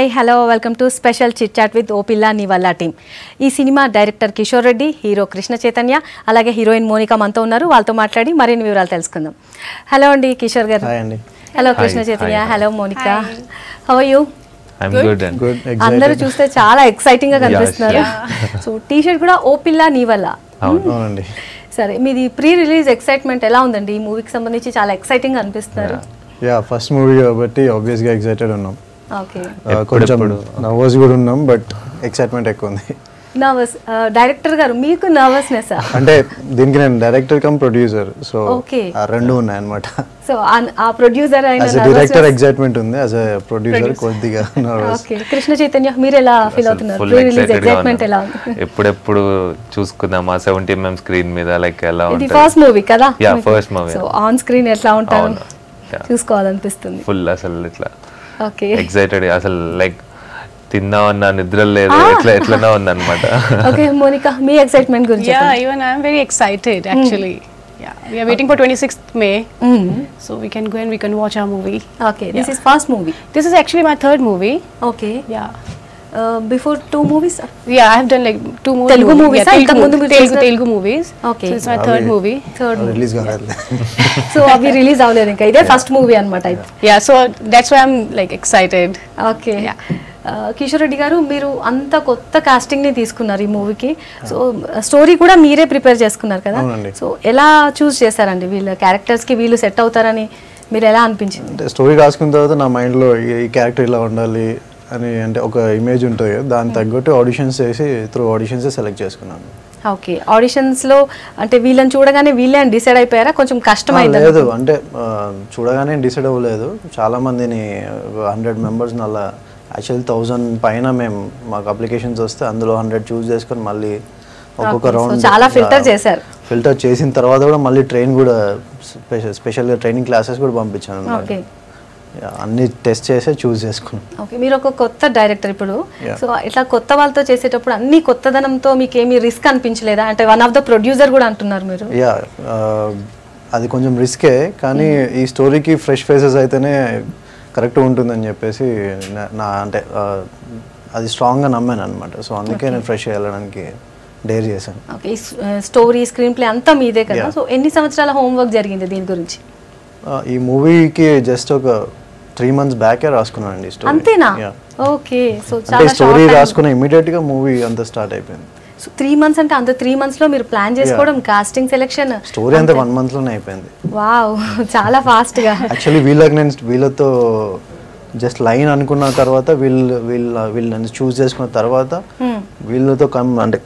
Hi hello welcome to special chit chat with Opilla Neevalla team. ఈ సినిమా director Kishore Reddy, hero Krishna Chaitanya, అలాగే heroine Monika మనతో ఉన్నారు. వాళ్ళతో మాట్లాడి మరిన్ని వివరాలు తెలుసుకుందాం. హలో అండి కిషోర్ గారు. Hello Krishna Chaitanya. Hello Monica. How are you? అందరూ చూస్తే చాలా ఎక్సైటింగ్ గా కనిపిస్తున్నారు. సో టీ షర్ట్ కూడా ఓపిల్లా నివల్లా. సరే, మీది ప్రీ రిలీజ్ ఎక్సైట్మెంట్ ఎలా ఉందండి? ఈ మూవీకి సంబంధించి చాలా ఎక్సైటింగ్ గా అనిపిస్తున్నారు. ఫస్ట్ మూవీ కాబట్టి ఆబ్వియస్ గా ఎక్సైటెడ్ ఉన్నాం. ఓకే, కొంచెం నర్వస్ కూడా ఉన్నాం, బట్ ఎక్సైట్మెంట్ ఎక్కువ ఉంది. నర్వస్ డైరెక్టర్ గారు, మీకు నర్వస్నెస్ అంటే దీనికి నేను డైరెక్టర్ కమ్ ప్రొడ్యూసర్, సో రెండు ఉన్నాయి అన్నమాట. సో ఆ ప్రొడ్యూసర్ అయిన డైరెక్టర్ ఎక్సైట్మెంట్ ఉంది, యాజ్ ఎ ప్రొడ్యూసర్ కొద్దిగా నర్వస్. ఓకే, కృష్ణ చైతన్య మీరు ఎలా ఫీల్ అవుతున్నారు? ప్రీ రిలీజ్ ఎక్సైట్మెంట్ ఎలా ఉంది? ఎప్పుడెప్పుడు చూసుకుందాం ఆ 70mm స్క్రీన్ మీద, లైక్ ఎలా ఉంటుంది. ఇది ఫస్ట్ మూవీ కదా? Yeah, first movie. So on screen ఎట్లా ఉంటారు చూసుకోవాలనిపిస్తుంది. ఫుల్ అసలు ఇట్లా ఓకే ఎక్సైటెడ్, అసలు లైక్ తిందామన్నా నిద్ర లేదు, ఎట్లనో ఉంది అన్నమాట. ఓకే మోనికా, మీ ఎక్సైట్మెంట్ గురించి చెప్పండి. Yeah, even I am very excited actually. Yeah, we are waiting for 26th May. So we can go and we can watch our movie. Okay, this is first movie. This is actually my third movie. Okay. Yeah. Before two movies? Yeah, I have done like two movies. Telugu movies? Telugu movies. Okay. So it's my third movie. Release కాలేదు. So అవి release అవ్వలేదు ఇంకా, ఇదే first movie అన్నమాట. Yeah, so that's why I'm like excited. Okay. Kishore Reddy గారు, మీరు అంత కొత్త కాస్టింగ్ ని తీసుకున్నారు ఈ మూవీకి. సో స్టోరీ కూడా మీరే ప్రిపేర్ చేసుకున్నారు కదా? సో ఎలా చూస్ చేశారండి? వీళ్ళ క్యారెక్టర్స్ కి వీళ్ళు సెట్ అవుతారని మీరు ఎలా అనిపించింది? అంటే స్టోరీ రాసుకున్న తర్వాత నా మైండ్ లో ఈ క్యారెక్టర్ ఇలా ఉండాలి అని, అంటే ఒక ఇమేజ్ ఉంటుంది కదా, దాని తగ్గట్టు ఆడిషన్స్ చేసి త్రూ ఆడిషన్స్ సెలెక్ట్ చేసుకున్నాను. ఓకే, ఆడిషన్స్ లో అంటే వీళ్ళని చూడగానే వీళ్ళే అని డిసైడ్ అయిపోయారా? కొంచెం కష్టమైంది? లేదు, అంటే చూడగానే డిసైడ్ అవ్వలేదు. చాలా మందిని 100 మెంబర్స్ అలా, యాక్చువల్లీ 1000 పైన మేము మాకు అప్లికేషన్స్ వస్తే అందులో 100 చూస్ చేసుకొని మళ్ళీ ఒక్కొక్క రౌండ్ చాలా ఫిల్టర్ చేశారు. ఫిల్టర్ చేసిన తర్వాత కూడా మళ్ళీ ట్రైన్ కూడా స్పెషల్గా ట్రైనింగ్ క్లాసెస్ కూడా పంపించాను. అన్ని టెస్ట్ చేసి చూస్ చేసుకున్నాను. ఓకే, మీరు ఒక కొత్త డైరెక్టర్ ఇప్పుడు. సో ఇట్లా కొత్త వాళ్ళతో చేసేటప్పుడు అన్ని కొత్తదనంతో మీకు ఏమి రిస్క్ అనిపించలేదా? అంటే వన్ ఆఫ్ ద ప్రొడ్యూసర్ కూడా అంటున్నారు మీరు. అది కొంచెం రిస్కే, కానీ ఈ స్టోరీకి ఫ్రెష్ ఫేసెస్ అయితేనే కరెక్ట్ ఉంటుందని చెప్పేసి నా అంటే అది స్ట్రాంగ్గా నమ్మాను అనమాట. సో అందుకే నేను ఫ్రెష్గా వెళ్ళడానికి డేర్ చేశాను. ఓకే, స్టోరీ స్క్రీన్ ప్లే అంతా మీదే కదా? సో ఎన్ని సంవత్సరాల హోంవర్క్ జరిగింది దీని గురించి? ఈ మూవీకి జస్ట్ ఒక 3 months బ్యాకే రాసుకున్నానండి స్టోరీ. అంతేనా? ఓకే, సో చాలా స్టోరీ రాసుకున్న ఇమిడియట్ గా మూవీ అంతా స్టార్ట్ అయిపోయింది. సో 3 months అంటే అంత 3 months లో మీరు ప్లాన్ చేసుకోవడం, కాస్టింగ్, సెలెక్షన్, స్టోరీ అంతా 1 month లోనే అయిపోయింది. వావ్, చాలా ఫాస్ట్ గా. యాక్చువల్లీ వీళ్ళతో జస్ట్ లైన్ అనుకున్న తర్వాత వీళ్ళని చూస్ చేసుకున్న తర్వాత వీళ్ళతో అంటే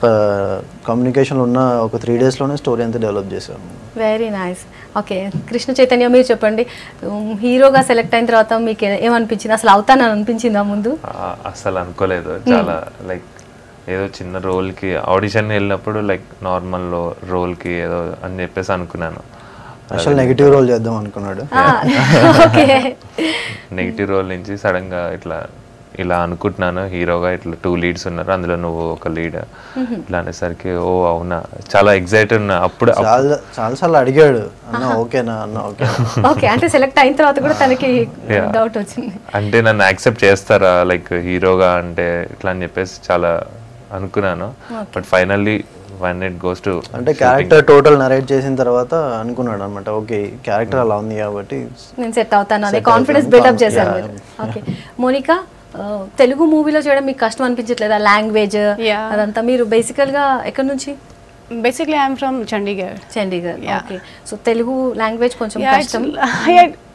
కమ్యూనికేషన్ ఉన్న ఒక 3 days లోనే స్టోరీ అంతా డెవలప్ చేశాము. Very nice. Okay, Krishna Chaitanya మీరు చెప్పండి, హీరోగా సెలెక్ట్ అయిన తర్వాత మీకు ఏమనిపించింది? అసలు అవుతానని అనిపించిందా ముందు? అసలు అనుకోలేదు. చాలా లైక్ ఏదో చిన్న రోల్కి ఆడిషన్ వెళ్ళినప్పుడు లైక్ నార్మల్ రోల్కి ఏదో అని చెప్పేసి అనుకున్నాను. అసలు నెగిటివ్ రోల్ చేద్దాం అనుకున్నాడు. నెగిటివ్ రోల్ నుంచి సడన్ గా ఇలా అనుకుంటున్నాను, హీరోగా ఇట్లా 2 leads ఉన్నారు, అందులో నువ్వు ఒక లీడ్ ఇట్లా అనేసరికి ఓ అవునా, చాలా ఎక్సైటెడ్ ఉన్నా. అప్పుడు చాలాసార్లు అడిగాడు, అన్న ఓకేనా అన్న ఓకే. ఓకే, అంటే సెలెక్ట్ అయిన తర్వాత కూడా తనకి డౌట్ వచ్చింది, అంటే నన్ను యాక్సెప్ట్ చేస్తారా లైక్ హీరోగా అంటే ఇట్లా అని చెప్పేసి చాలా అనుకున్నాను. But finally when it goes to అంటే క్యారెక్టర్ టోటల్ నరేట్ చేసిన తర్వాత అనుకున్నాడు అనమాట, ఓకే క్యారెక్టర్ అలా ఉంది కాబట్టి నేను సెట్ అవుతాను అనే కాన్ఫిడెన్స్ బిల్డప్ చేశారు మీరు. ఓకే మోనికా, తెలుగు మూవీలో చేయడం మీకు కష్టం అనిపించట్లేదా? లాంగ్వేజ్ అదంతా. మీరు బేసికల్ గా ఎక్కడి నుంచి? Basically I am from Chandigarh. Okay, so Telugu language koncham kashtam.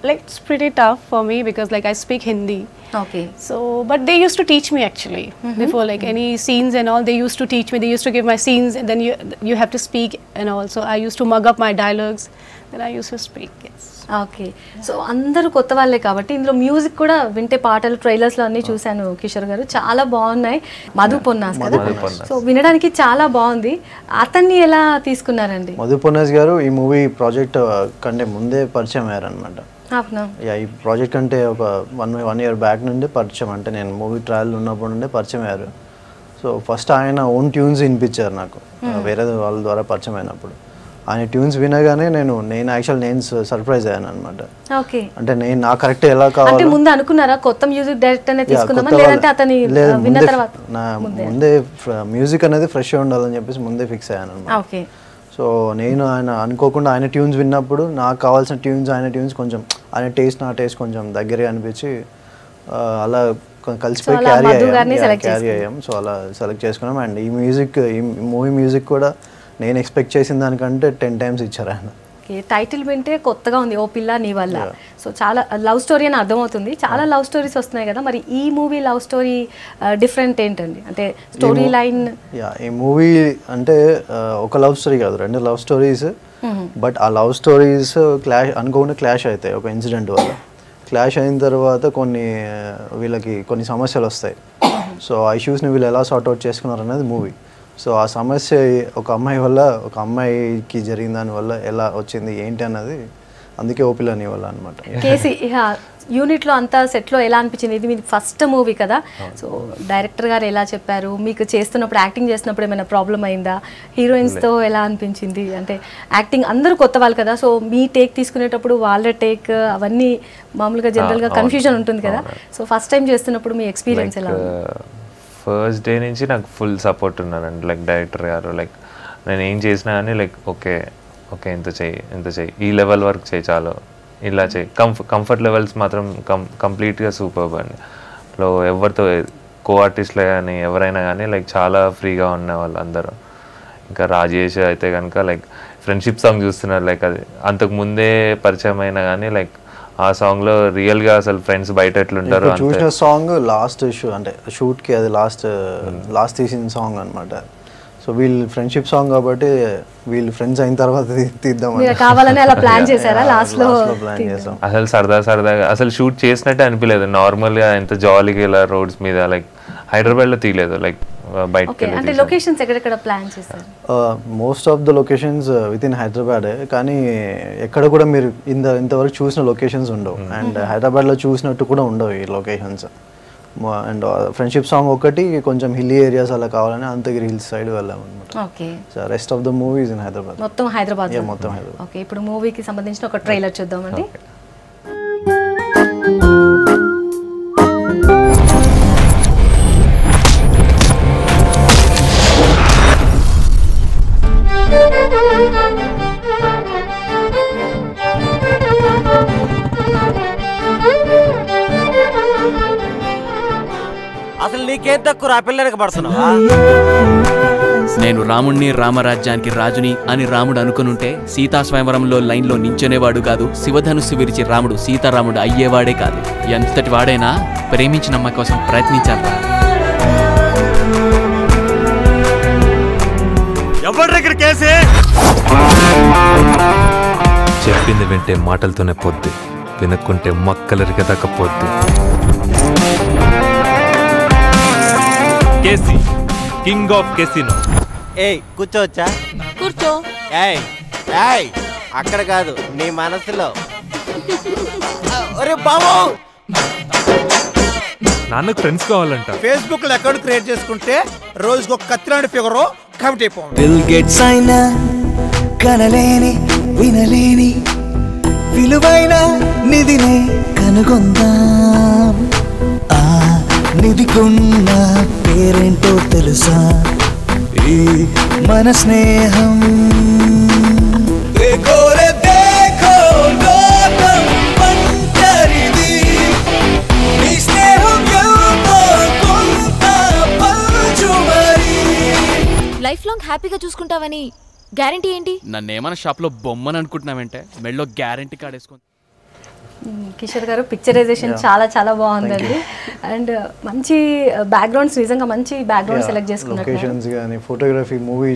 Like it's pretty tough for me because like I speak Hindi. Okay, so but they used to teach me actually before, like any scenes and all, they used to teach me. They used to give my scenes and then you have to speak and all. So I used to mug up my dialogues, then I used to speak. Yes. Okay, so అందరూ కొత్త వాళ్ళే కాబట్టి ఇందులో music కూడా వింటే పాటలు trailers లో అన్ని చూశాను కిషోర్ గారు, చాలా బాగున్నాయి. మధు పొన్నాస్ కదా, సో వినడానికి చాలా బాగుంది. అతన్ని ఎలా తీసుకున్నారండి? మధు పొన్నాస్ గారు ఈ మూవీ ప్రాజెక్ట్ కంటే ముందే పరిచయం అయ్యారు అనమాట. ఈ ప్రాజెక్ట్ కంటే ఒక 1 year బ్యాక్ నుండి పరిచయం, అంటే నేను మూవీ ట్రయల్ ఉన్నప్పుడు నుండే పరిచయం అయ్యారు. సో ఫస్ట్ ఆయన ఓన్ ట్యూన్స్ వినిపించారు నాకు, వేరే వాళ్ళ ద్వారా పరిచయం అయినప్పుడు. ఆయన ట్యూన్స్ వినగానే నేను సర్ప్రైజ్ అయ్యాను అనమాట. ఓకే, అంటే నేను నా కరెక్ట్ ఎలా అంటే కావాలి ముందు అనుకున్నారా కొత్త మ్యూజిక్ డైరెక్టర్ నే తీసుకుందామా లేదంటే అతని విన్న తర్వాత? ముందే మ్యూజిక్ అనేది ఫ్రెష్గా ఉండాలని చెప్పేసి ముందే ఫిక్స్ అయ్యాను అనమాట. ఓకే, సో నేను ఆయన అనుకోకుండా ఆయన ట్యూన్స్ విన్నప్పుడు నాకు కావాల్సిన ఆయన ట్యూన్స్ కొంచెం ఆయన టేస్ట్ నా టేస్ట్ కొంచెం దగ్గరే అనిపించి అలా కలిసిపోయి క్యారీ అయ్యాం. సో అలా సెలెక్ట్ చేసుకున్నాం. అండ్ ఈ మూవీ మ్యూజిక్ కూడా నేను ఎక్స్పెక్ట్ చేసిన దానికంటే 10 times ఇచ్చారు ఆయన. టైటిల్ వింటే కొత్తగా ఉంది, ఓ పిల్ల నీ వల్ల. సో చాలా లవ్ స్టోరీ అని అర్థమవుతుంది. చాలా లవ్ స్టోరీస్ వస్తున్నాయి కదా, మరి ఈ మూవీ లవ్ స్టోరీ డిఫరెంట్ ఏంటండి? అంటే స్టోరీ లైన్ ఈ మూవీ అంటే ఒక లవ్ స్టోరీ కాదు, 2 లవ్ స్టోరీస్. బట్ ఆ లవ్ స్టోరీస్ అనుకోకుండా క్లాష్ అవుతాయి. ఒక ఇన్సిడెంట్ వల్ల క్లాష్ అయిన తర్వాత వీళ్ళకి కొన్ని సమస్యలు వస్తాయి. సో ఆ ఇష్యూస్ని వీళ్ళు ఎలా సార్ట్అవుట్ చేసుకున్నారు అనేది మూవీ. సో ఆ సమస్య ఒక అమ్మాయికి జరిగిన దాని వల్ల ఎలా వచ్చింది ఏంటి అన్నది, అందుకే ఓ పిల్ల నీ వల్ల అనమాట. కేసీ యూనిట్లో అంతా సెట్లో ఎలా అనిపించింది? ఇది మీది ఫస్ట్ మూవీ కదా, సో డైరెక్టర్ గారు ఎలా చెప్పారు మీకు? చేస్తున్నప్పుడు యాక్టింగ్ చేస్తున్నప్పుడు ఏమైనా ప్రాబ్లం అయిందా? హీరోయిన్స్తో ఎలా అనిపించింది? అంటే యాక్టింగ్ అందరూ కొత్త వాళ్ళు కదా, సో మీ టేక్ తీసుకునేటప్పుడు వాళ్ళ టేక్ అవన్నీ మామూలుగా జనరల్గా కన్ఫ్యూజన్ ఉంటుంది కదా, సో ఫస్ట్ టైం చేస్తున్నప్పుడు మీ ఎక్స్పీరియన్స్ ఎలా? ఫస్ట్ డే నుంచి నాకు ఫుల్ సపోర్ట్ ఉన్నారండి. లైక్ డైరెక్టర్ గారు లైక్ నేను ఏం చేసినా కానీ లైక్ ఓకే ఇంత చెయ్యి ఈ లెవెల్ వరకు చేయి చాలు, ఇలా చేయి. కంఫర్ట్ లెవెల్స్ మాత్రం కంప్లీట్గా సూపర్బ్ అండి. లో ఎవరితో కో ఆర్టిస్ట్లే కానీ ఎవరైనా కానీ లైక్ చాలా ఫ్రీగా ఉండేవాళ్ళు అందరూ. ఇంకా రాజేష్ అయితే కనుక లైక్ ఫ్రెండ్షిప్ సాంగ్ చూస్తున్నారు, లైక్ అది అంతకు ముందే పరిచయం అయినా కానీ లైక్ ఆ సాంగ్లో రియల్గా అసలు ఫ్రెండ్స్ బయట ఎట్లుంటారు చూసిన సాంగ్ లాస్ట్ అంటే షూట్కి అది లాస్ట్ తీసిన సాంగ్ అనమాట. సో వీళ్ళు ఫ్రెండ్షిప్ సాంగ్ కాబట్టి వీళ్ళు ఫ్రెండ్స్ అయిన తర్వాత తీద్దాం కావాలని అలా ప్లాన్ చేశారా? లాస్ట్లో ప్లాన్ చేసాం. అసలు సరదాగా అసలు షూట్ చేసినట్టే అనిపించలేదు. నార్మల్గా ఎంత జాలీగా ఇలా రోడ్స్ మీద లైక్ హైదరాబాద్లో తీయలేదు, లైక్ బయటకి. అంటే లొకేషన్స్ ఎక్కడెక్కడ ప్లాన్ చేశారు? Most of the locations with in హైదరాబాదే, కానీ ఎక్కడ కూడా మీరు ఇంతవరకు చూసిన లొకేషన్స్ ఉండవు. అండ్ హైదరాబాద్లో చూసినట్టు కూడా ఉండవు ఈ లొకేషన్స్. అండ్ ఫ్రెండ్షిప్ సాంగ్ ఒకటి కొంచెం హిల్లీ ఏరియాస్ అలా కావాలని అంతగిరి హిల్స్ సైడ్ వెళ్ళాము అనమాట. Okay, so rest of the movies in Hyderabad. మొత్తం హైదరాబాద్. ఓకే, ఇప్పుడు మూవీకి సంబంధించిన ఒక ట్రైలర్ చూద్దామండి. అసలు నీకేం తక్కువ ఆ పిల్లలకి పడుతున్నావా? నేను రాముణ్ణి రామరాజ్యానికి రాజుని అని రాముడు అనుకునుంటే సీతా స్వయంవరంలో లైన్లో నించునేవాడు కాదు, శివధనుస్సు విరిచి రాముడు సీతారాముడు అయ్యేవాడే కాదు. ఎంతటి వాడైనా ప్రేమించిన అమ్మాయి కోసం ప్రయత్నించాలి. చెప్పింది వింటే మాటలతోనే పొద్దు, వినక్కుంటే మక్కలరిక దాకా పొద్దు. KC king of casino. ఏయ్ కూర్చోవచ్చా? కూర్చో. ఏయ్ అక్కడ కాదు, నీ మనసులో. అరే బాబు, నాన్నకు ఫ్రెండ్స్ కావాలంట. ఫేస్బుక్ లో అకౌంట్ క్రియేట్ చేసుకుంటే రోజుకు ఒక కత్తిలాంటి ఫిగర్ కమిట్ అయిపోయింది. బిల్ గేట్స్ అయినా కనలేని వినలేని విలువైన నిధినే కనుగొందాం. ఆ నిధికున్న పేరేంటో తెలుసా? ఈ మన స్నేహం. లైఫ్ లాంగ్ హ్యాపీగా చూసుకుంటావని గ్యారంటీ ఏంటి? నన్నేమన్నా షాప్లో బొమ్మని అనుకుంటున్నావంటే మెళ్ళో గ్యారంటీ కార్డ్ వేసుకుంది. కిషోర్ గారు పిక్చరైజేషన్ చాలా చాలా బాగుందండి. అండ్ మంచి బ్యాక్గ్రౌండ్స్, నిజంగా మంచి బ్యాక్గ్రౌండ్ సెలెక్ట్ చేసుకున్నారు. లొకేషన్స్ కానీ ఫోటోగ్రఫీ, మూవీ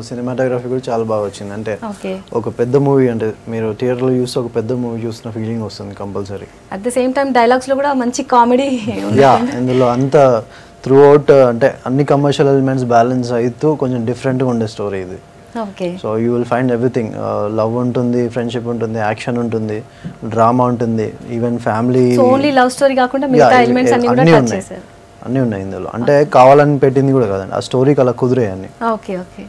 సినిమాటోగ్రఫీ కూడా చాలా బాగా వచ్చింది. అంటే ఒక పెద్ద మూవీ, అంటే మీరు థియేటర్లో చూస్తే ఒక పెద్ద మూవీ చూస్తున్న ఫీలింగ్ వస్తుంది compulsory. At the same time డైలాగ్స్లో కూడా మంచి కామెడీ. ఇందులో అంతా త్రూ అవుట్ అంటే అన్ని కమర్షియల్ ఎలిమెంట్స్ బ్యాలెన్స్ అవుతూ కొంచెం డిఫరెంట్గా ఉండే స్టోరీ ఇది. So you will find everything. Love ఉంటుంది, ఫ్రెండ్షిప్ ఉంటుంది, యాక్షన్ ఉంటుంది, డ్రామా ఉంటుంది, even family. Only love story కాకుండా మిగతా ఎలిమెంట్స్ అన్ని కూడా టచ్ చేశారు. అన్నీ ఉన్నాయి ఇందులో. అంటే కావాలని పెట్టింది కూడా కదండి, ఆ స్టోరీకి అలా కుదిరాయి అన్ని. Okay okay.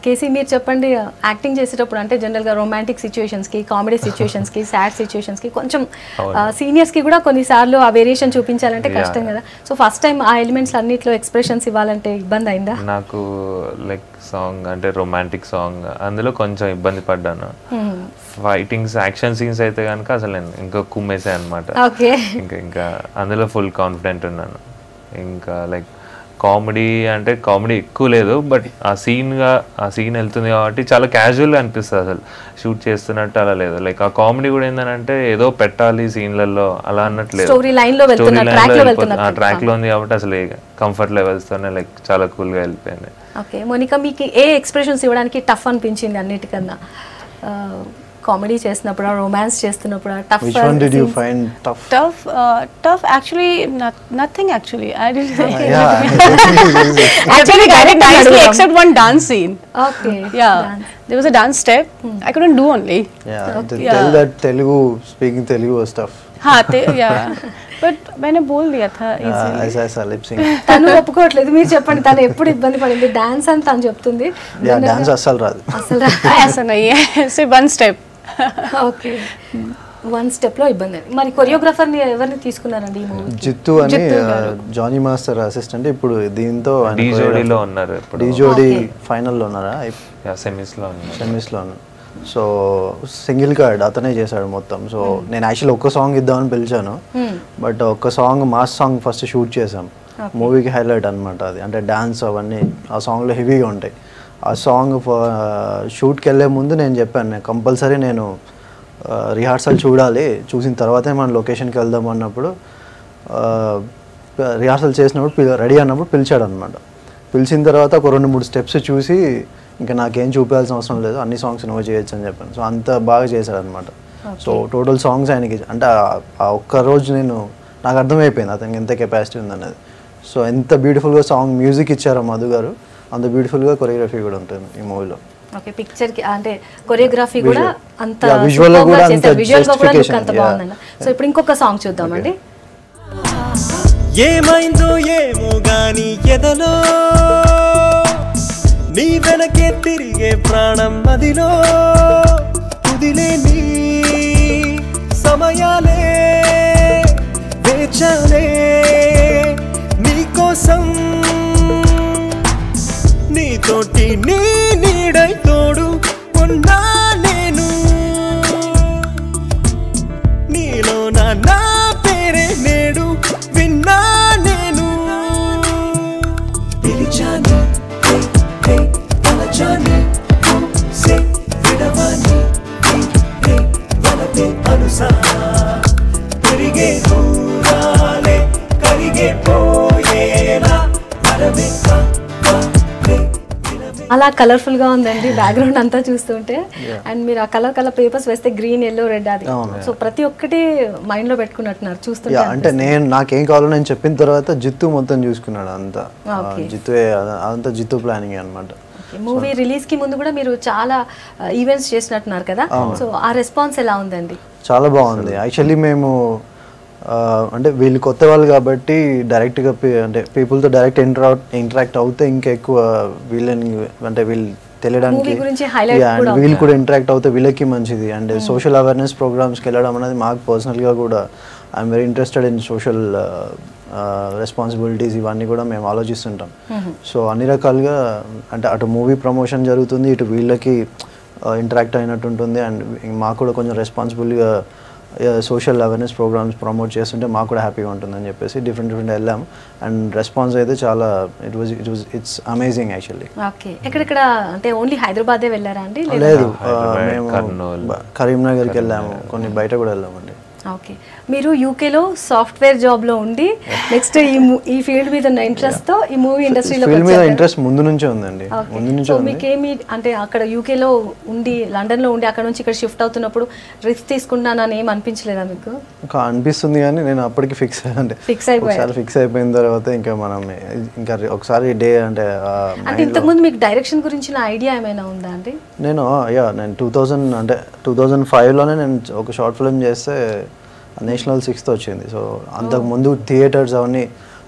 కేసీ మీరు చెప్పండి, యాక్టింగ్ చేసేటప్పుడు అంటే జనరల్గా రొమాంటిక్ సిచ్యువేషన్స్కి, కామెడీ సిచ్యువేషన్స్కి, సాడ్ సిచ్యువేషన్స్కి కొంచెం సీనియర్స్కి కూడా కొన్నిసార్లు ఆ వేరియేషన్ చూపించాలంటే కష్టం కదా. సో ఫస్ట్ టైం ఆ ఎలిమెంట్స్ అన్నిట్లో ఎక్స్ప్రెషన్స్ ఇవ్వాలంటే ఇబ్బంది అయిందా? నాకు లైక్ సాంగ్ అంటే రొమాంటిక్ సాంగ్, అందులో కొంచెం ఇబ్బంది పడ్డాను. ఫైటింగ్స్, యాక్షన్ సీన్స్ అయితే కనుక అసలు నేను ఇంకా కుమ్మేసాయి అనమాట. ఇంకా అందులో ఫుల్ కాన్ఫిడెంట్ ఉన్నాను. ఇంకా లైక్ కామెడీ అంటే కామెడీ ఎక్కువ లేదు, బట్ ఆ సీన్ వెళ్తుంది కాబట్టి చాలా క్యాజువల్గా అనిపిస్తుంది, అసలు షూట్ చేస్తున్నట్టు అలా లేదు. లైక్ ఆ కామెడీ కూడా ఏంటంటే ఏదో పెట్టాలి సీన్లలో అలా అన్నట్లేదు, స్టోరీ లైన్లో ఆ ట్రాక్లో ఉంది కాబట్టి అసలు కంఫర్ట్ లెవెల్స్తోనే లైక్ చాలా కూల్గా వెళ్ళిపోయింది. ఓకే మోనికా, మీకు ఏ ఎక్స్ప్రెషన్స్ ఇవ్వడానికి టఫ్ అనిపించింది అన్నిటికన్నా? కామెడీ చేస్తున్నప్పుడు, రొమాన్స్ చేస్తున్నప్పుడు tough? Which one did you find tough? Tough actually nothing actually. I didn't actually nicely except one dance scene. Okay. Yeah. There was a dance step. I couldn't do only. Tell that Telugu, speaking Telugu was tough. Yeah. But मैंने बोल दिया था easily. ऐसा lip sync. తను ఒప్పుకోవట్లేదు, మీరు చెప్పండి తను ఎప్పుడు ఇబ్బంది పడింది? డాన్స్ అని తను చెప్తుంది. డాన్స్ అస్సలు రాదు. ऐसा नहीं है, सिर्फ one step. Okay, one step లో ఇబ్బంది. మరి కొరియోగ్రాఫర్ ని ఎవరిని తీసుకున్నారండి ఈ మూవీ? జిత్తు అని, జానీ మాస్టర్ అసిస్టెంట్. ఇప్పుడు దీంతో డీ జోడీలో ఉన్నారు. డీ జోడీ ఫైనల్లో ఉన్నారా? సెమీస్ లో ఉన్నారు. సో సింగిల్ కార్డ్ అతనే చేశాడు మొత్తం. సో నేను యాక్చువల్లీ ఒక్క సాంగ్ ఇద్దామని పిలిచాను, బట్ ఒక్క song mass song first shoot చేసాం. మూవీకి హైలైట్ అనమాట అది. అంటే డాన్స్ అవన్నీ ఆ సాంగ్లో హెవీగా ఉంటాయి. ఆ సాంగ్ షూట్కి వెళ్ళే ముందు నేను చెప్పాను, నేను కంపల్సరీ నేను రిహార్సల్ చూడాలి, చూసిన తర్వాతే మనం లొకేషన్కి వెళ్దాం అన్నప్పుడు, రిహార్సల్ చేసినప్పుడు రెడీ అన్నప్పుడు పిలిచాడు అనమాట. పిలిచిన తర్వాత ఒక 2-3 స్టెప్స్ చూసి ఇంకా నాకేం చూపించాల్సిన అవసరం లేదు, అన్ని సాంగ్స్ నువ్వు చేయొచ్చు అని చెప్పాను. సో అంత బాగా చేశాడు అనమాట. సో టోటల్ సాంగ్స్ ఆయనకి అంటే ఆ ఒక్కరోజు నాకు అర్థమైపోయింది అతనికి ఎంత కెపాసిటీ ఉందన్నది. సో ఎంత బ్యూటిఫుల్గా సాంగ్ మ్యూజిక్ ఇచ్చారో మధు గారు, అంత బ్యూటిఫుల్గా కొరియోగ్రఫీ కూడా ఉంటుంది ఈ మూవీలో. ఓకే, పిక్చర్ కి అంటే కొరియోగ్రఫీ కూడా అంత విజువల్ గా కూడా అంత అంత బాగుందండి. సో ఇప్పుడు ఇంకొక సాంగ్ చూద్దామండి. ఏమైందో ఏమో గాని ఎదలో నీ వెనకే తిరిగే ప్రాణం మదిలో కుదిలేని సమయాలే వేచాలే నీకోసం, నీతోటి నీ నీడై తోడు ఉన్నా నేను, నీలో నా పేరే నేడు విన్నా నేను. పిలిచాను తలచాను సే విడవాని వలతే అనుసా తిరిగే దూరాలే కరిగే పోయేలా అరవే అలా కలర్ఫుల్ గా ఉందండి బ్యాక్గ్రౌండ్ అంతా చూస్తుంటే. అండ్ మీరు ఆ కలర్ పేపర్స్ వేస్తే గ్రీన్, ఎల్లో, రెడ్ అది. సో ప్రతి ఒక్కటి మైండ్ లో పెట్టుకున్నట్టున్నారు చూస్తుంటే. అంటే నాకేం కావాలో నేను చెప్పిన తర్వాత జిత్తు మొత్తం చూసుకున్నాడు అంతా. జిత్తు ప్లానింగ్ అనమాట. మూవీ రిలీజ్ కి ముందు కూడా మీరు చాలా ఈవెంట్స్ చేసినట్టున్నారు కదా, సో ఆ రెస్పాన్స్ ఎలా ఉందండి? చాలా బాగుంది. యాక్చువల్లీ మేము అంటే వీళ్ళు కొత్త వాళ్ళు కాబట్టి డైరెక్ట్గా అంటే పీపుల్తో డైరెక్ట్ ఇంటరాక్ట్ అవుతే ఇంకా ఎక్కువ వీళ్ళని అంటే వీళ్ళు తెలియడానికి, వీళ్ళు కూడా ఇంటరాక్ట్ అవుతే వీళ్ళకి మంచిది. అండ్ సోషల్ అవేర్నెస్ ప్రోగ్రామ్స్కి వెళ్ళడం అనేది మాకు పర్సనల్గా కూడా I'm very interested in social responsibilities, ఇవన్నీ కూడా మేము ఆలోచిస్తుంటాం. సో అన్ని రకాలుగా అంటే అటు మూవీ ప్రమోషన్ జరుగుతుంది, ఇటు వీళ్ళకి ఇంటరాక్ట్ అయినట్టు ఉంటుంది. అండ్ మాకు కూడా కొంచెం రెస్పాన్సిబుల్గా సోషల్ అవేర్నెస్ ప్రోగ్రామ్స్ ప్రమోట్ చేస్తుంటే మాకు కూడా హ్యాపీగా ఉంటుందని చెప్పేసి డిఫరెంట్ వెళ్ళాం. అండ్ రెస్పాన్స్ అయితే చాలా ఇట్స్ అమేజింగ్ యాక్చువల్లీ. ఓకే, ఎక్కడెక్కడ అంటే ఓన్లీ హైదరాబాదే వెళ్ళారా అండి? లేదు, మేము కరీంనగర్కి వెళ్ళాము, కొన్ని బయట కూడా వెళ్ళామండి. ఓకే, మీరు యూకేలో సాఫ్ట్వేర్ జాబ్లో ఉండి నెక్స్ట్ ఈ ఫీల్డ్ మీద ఉన్న ఇంట్రెస్ట్తో ఈ మూవీ ఇండస్ట్రీలో ఫీల్డ్ మీద ఇంట్రెస్ట్ ముందు నుంచే ఉందండి. ముందు నుంచే ఉంది. మీకేమి అంటే అక్కడ యూకేలో ఉండి లండన్లో ఉండి అక్కడ నుంచి ఇక్కడ షిఫ్ట్ అవుతున్నప్పుడు రిస్క్ తీసుకుంటానని ఏం అనిపించలేదా మీకు? అనిపిస్తుంది, కానీ నేను అప్పటికి ఫిక్స్ అయిపోయిన తర్వాత ఇంకా మనం ఇంకా ఒకసారి డే అంటే ఇంతకుముందు మీకు డైరెక్షన్ గురించిన ఐడియా ఏమైనా ఉందా అండి? నేను 2005లోనే నేను ఒక షార్ట్ ఫిల్మ్ చేస్తే నేషనల్ 6th వచ్చింది. సో అంతకుముందు థియేటర్స్ అవన్నీ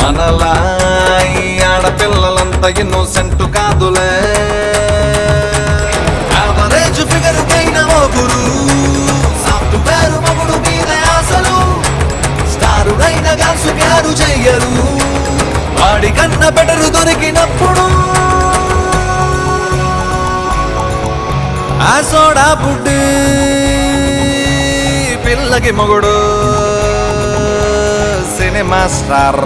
మనలా ఈ ఆడపిల్లలంతా ఇన్నోసెంట్ కాదులే యావరేజ్ ఫిగర్ కైన మొగుడు సాఫ్ట్వేర్ మొగుడు మీద ఆశలు స్టారుడైన గాసు గారు చెయ్యరు వాడి కన్న బెటరు దొరికినప్పుడు ఆ సోడా పుట్టి పిల్లకి మొగుడు సినిమా స్టార్.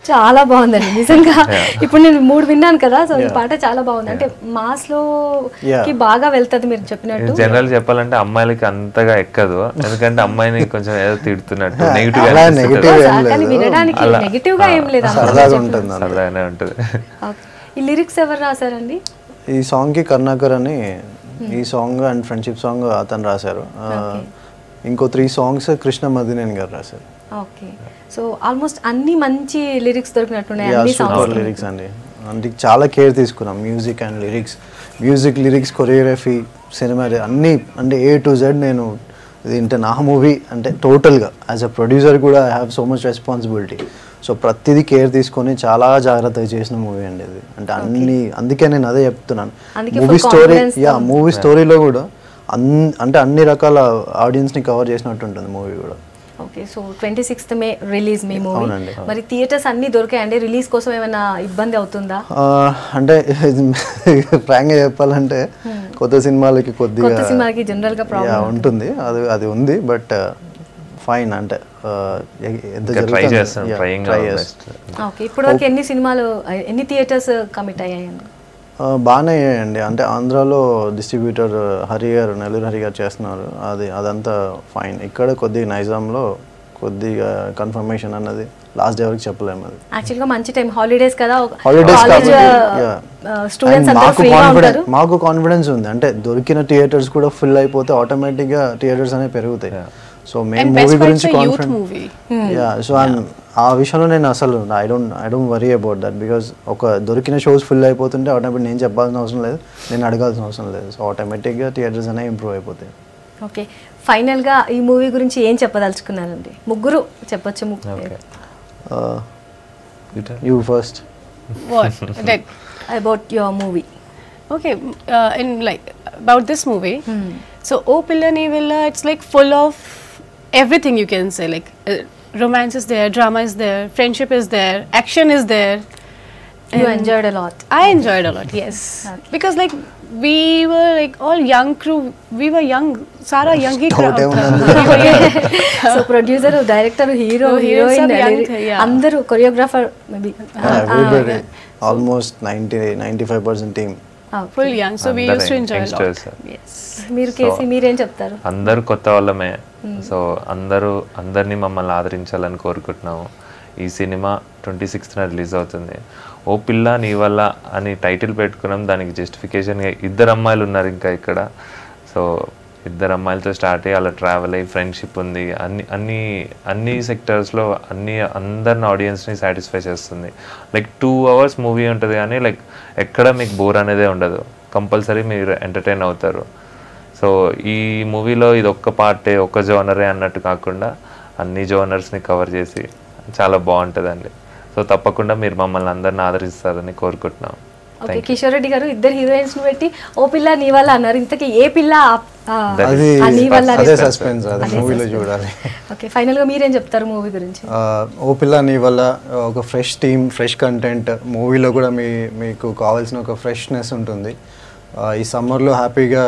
చాలా బాగుందండి నిజంగా. ఇప్పుడు నేను 3 విన్నాను కదా, సో ఈ పాట చాలా బాగుంది. అంటే మాస్ లో కి బాగా వెళ్తది మీరు చెప్పినట్టు. జనరల్ చెప్పాలంటే అమ్మాయిలకి అంతగా ఎక్కదు, ఎందుకంటే అమ్మాయిని కొంచెం ఏదో తిడుతున్నట్టు నెగిటివ్ వినడానికి నెగిటివ్ గా ఏం లేదు, సరదాగానే ఉంటుంది. ఈ లిరిక్స్ ఎవరు రాశారండి? ఈ సాంగ్ కి కర్ణాకర్ అని, ఈ సాంగ్ అండ్ ఫ్రెండ్షిప్ సాంగ్ అతను రాశారు. ఇంకో 3 సాంగ్స్ కృష్ణ మదినేని గారు రాశారు. ఓకే, సో ఆల్మోస్ట్ అన్ని మంచి లిరిక్స్ దొరికినట్టున్నాయి అన్ని సాంగ్స్. లిరిక్స్ అండి, అంటే చాలా కేర్ తీసుకున్నాం. Music and lyrics choreography, cinema అన్నీ, అంటే A to Z. నేను ఇది నా మూవీ అంటే టోటల్గా యాజ్ అ ప్రొడ్యూసర్ కూడా I have so much responsibility. So ప్రతిదీ కేర్ తీసుకొని చాలా జాగ్రత్తగా చేసిన మూవీ అండి ఇది. అంటే అన్ని, అందుకే నేను అదే చెప్తున్నాను, మూవీ స్టోరీలో కూడా అంటే అన్ని రకాల ఆడియన్స్ని కవర్ చేసినట్టు ఉంటుంది మూవీ కూడా. Okay, so 26th May release మీ మూవీ. మరి థియేటర్స్ అన్ని దొరికాయండి? రిలీజ్ కోసం ఏమైనా ఇబ్బంది అవుతుందా? అంటే ఫ్రాంక్గా చెప్పాలంటే కొత్త సినిమాలకి జనరల్ గా ప్రాబ్లం ఉంటుంది, అది ఉంది. బట్ ఫైన్, అంటే ఇప్పటివరకు ఎన్ని థియేటర్స్ కమిట్ అయ్యాయండి? బాగానే అయ్యాయండి. అంటే ఆంధ్రాలో డిస్ట్రిబ్యూటర్ హరి గారు, నెల్లూరు హరి గారు చేస్తున్నారు, అదంతా ఫైన్. ఇక్కడ కొద్దిగా నైజాంలో కొద్దిగా కన్ఫర్మేషన్ అన్నది లాస్ట్ డే వరకు చెప్పలేము. అది యాక్చువల్గా మంచి టైం, హాలిడేస్ కదా, మాకు కాన్ఫిడెన్స్ ఉంది. అంటే దొరికిన థియేటర్స్ కూడా ఫుల్ అయిపోతే ఆటోమేటిక్గా థియేటర్స్ అనేవి పెరుగుతాయి. సో మెయిన్ మూవీ గురించి సో ఆ విషయంలో నేను అసలు I don't worry about that, because ఒక దొరికిన షోస్ ఫుల్ అయిపోతుంటే ఆటోమేటిక్ నేను చెప్పాల్సిన అవసరం లేదు, నేను అడగాల్సిన అవసరం లేదు. సో ఆటోమేటిక్గా థియేటర్స్ అనేవి ఇంప్రూవ్ అయిపోతాయి. ఓకే, ఫైనల్గా ఈ మూవీ గురించి ఏం చెప్పదలుచుకున్నారండి? ముగ్గురు చెప్పొచ్చు. You first. About your movie. Okay, in like about this movie, so O Pilla Nee Villa, it's like full of everything, you can say, like romance is there, drama is there, friendship is there, action is there. You enjoyed a lot. I enjoyed a lot, yes. Okay. Because like we were like all young crew, we were young, Sara young hi crowd. So producer, director, hero, heroine, andaru choreographer maybe. Everybody, almost 90-95% team. Full young, so we used to enjoy a lot. Yes. మీరు కేసి మీరేం చెప్తారు? అందరూ కొత్త వాళ్ళమే, so అందరినీ మమ్మల్ని ఆదరించాలని కోరుకుంటున్నాము. ఈ సినిమా 26th రిలీజ్ అవుతుంది. ఓ పిల్ల నీ వల్ల అని టైటిల్ పెట్టుకున్నాం. దానికి జస్టిఫికేషన్గా 2 అమ్మాయిలు ఉన్నారు ఇంకా ఇక్కడ. సో 2 అమ్మాయిలతో స్టార్ట్ అయ్యి అలా ట్రావెల్ అయ్యి ఫ్రెండ్షిప్ ఉంది. అన్ని సెక్టర్స్లో అందరిని ఆడియన్స్ని సాటిస్ఫై చేస్తుంది. లైక్ 2 hours మూవీ ఉంటుంది, కానీ లైక్ ఎక్కడ మీకు బోర్ అనేదే ఉండదు. కంపల్సరీ మీరు ఎంటర్టైన్ అవుతారు. సో ఈ మూవీలో ఇది ఒక్క పార్టే, ఒక్క జోనరే అన్నట్టు కాకుండా అన్ని జోనర్స్ని కవర్ చేసి చాలా బాగుంటుందండి. సో తప్పకుండా మీరు మమ్మల్ని అందరిని ఆదరిస్తారని కోరుకుంటున్నాం. ఓకే, కిషోర్ రెడ్డి గారు 2 హీరోయిన్స్ ని పెట్టి ఓ పిల్ల నీ వల్ల అన్నారు. ఇంతకీ ఏ పిల్ల చూడాలి. ఓకే, ఫైనల్ గా మీరేం చెప్తారు మూవీ గురించి? ఓ పిల్ల నీ వల్ల ఒక ఫ్రెష్ టీమ్, ఫ్రెష్ కంటెంట్. మూవీలో కూడా మీకు కావాల్సిన ఒక ఫ్రెష్నెస్ ఉంటుంది. ఈ సమ్మర్లో హ్యాపీగా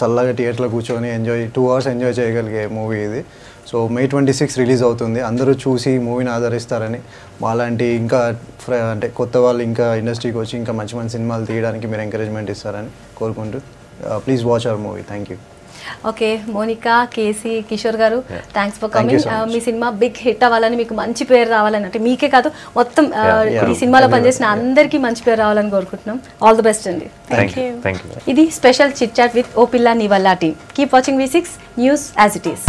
చల్లగా థియేటర్లో కూర్చొని 2 hours ఎంజాయ్ చేయగలిగే మూవీ ఇది. సో May 26 రిలీజ్ అవుతుంది. అందరూ చూసి మూవీని ఆదరిస్తారని, మాలాంటి ఇంకా అంటే కొత్త వాళ్ళు ఇంకా ఇండస్ట్రీకి వచ్చి ఇంకా మంచి మంచి సినిమాలు తీయడానికి మీరు ఎంకరేజ్మెంట్ ఇస్తారని కోరుకుంటూ please watch our movie. Thank you. Okay, Monika, KC, Kishore garu, thanks for coming. మీ సినిమా బిగ్ హిట్ అవ్వాలని, మీకు మంచి పేరు రావాలని, అంటే మీకే కాదు మొత్తం ఈ సినిమాలో పనిచేసిన అందరికీ మంచి పేరు రావాలని కోరుకుంటున్నాం. ఆల్ ది బెస్ట్ అండి. ఇది special chit chat with oh పిల్ల నీ వల్ల team. Keep watching V6 news as it is.